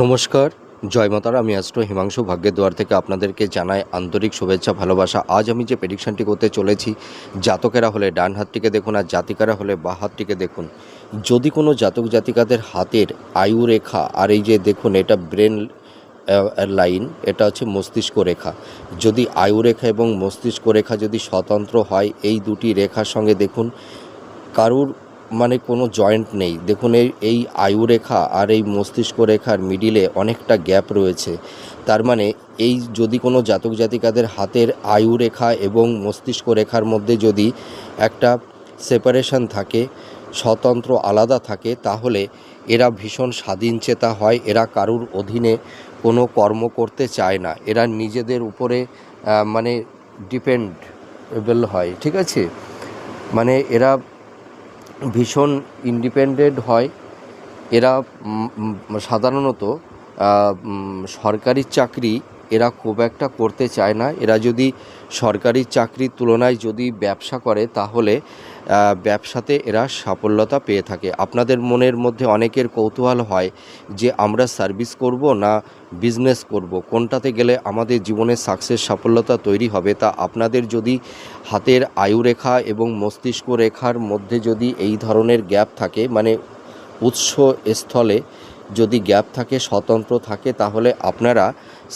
নমস্কার, জয় মাতারা। আমি অ্যাস্ট্রো হিমাংশু ভাগ্যের দুয়ার থেকে আপনাদেরকে জানাই আন্তরিক শুভেচ্ছা, ভালোবাসা। আজ আমি যে প্রেডিকশানটি করতে চলেছি, জাতকেরা হলে ডান হাতটিকে দেখুন আর জাতিকারা হলে বাঁ হাতটিকে দেখুন। যদি কোনো জাতক জাতিকাদের হাতের আয়ু রেখা আর এই যে দেখুন এটা ব্রেন লাইন, এটা হচ্ছে মস্তিষ্ক রেখা। যদি আয়ু রেখা এবং মস্তিষ্ক রেখা যদি স্বতন্ত্র হয়, এই দুটি রেখার সঙ্গে দেখুন কারুর মানে কোনো জয়েন্ট নেই। দেখুন এই আয়ু রেখা আর এই মস্তিষ্ক রেখার মিডিলে অনেকটা গ্যাপ রয়েছে। তার মানে এই যদি কোনো জাতক জাতিকাদের হাতের আয়ু রেখা এবং মস্তিষ্ক রেখার মধ্যে যদি একটা সেপারেশন থাকে, স্বতন্ত্র আলাদা থাকে, তাহলে এরা ভীষণ স্বাধীনচেতা হয়। এরা কারুর অধীনে কোনো কর্ম করতে চায় না। এরা নিজেদের উপরে মানে ডিপেন্ডেবল হয়, ঠিক আছে? মানে এরা ভীষণ ইন্ডিপেন্ডেন্ট হয়। এরা সাধারণত সরকারি চাকরি এরা খুব একটা করতে চায় না। এরা যদি সরকারি চাকরির তুলনায় যদি ব্যবসা করে, তাহলে ব্যবসাতে এরা সাফল্যতা পেয়ে থাকে। আপনাদের মনের মধ্যে অনেকের কৌতূহল হয় যে আমরা সার্ভিস করব না বিজনেস করব, কোনটাতে গেলে আমাদের জীবনে সাকসেস সাফল্যতা তৈরি হবে। তা আপনাদের যদি হাতের আয়ু রেখা এবং মস্তিষ্ক রেখার মধ্যে যদি এই ধরনের গ্যাপ থাকে, মানে উৎসস্থলে যদি গ্যাপ থাকে, স্বতন্ত্র থাকে, তাহলে আপনারা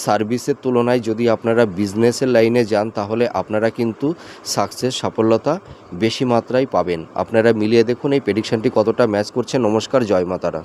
সার্ভিসের তুলনায় যদি আপনারা বিজনেসের লাইনে যান, তাহলে আপনারা কিন্তু সাকসেস সাফল্যতা বেশি মাত্রায় পাবেন। আপনারা মিলিয়ে দেখুন এই প্রেডিকশানটি কতটা ম্যাচ করছে। নমস্কার, জয় মাতারা।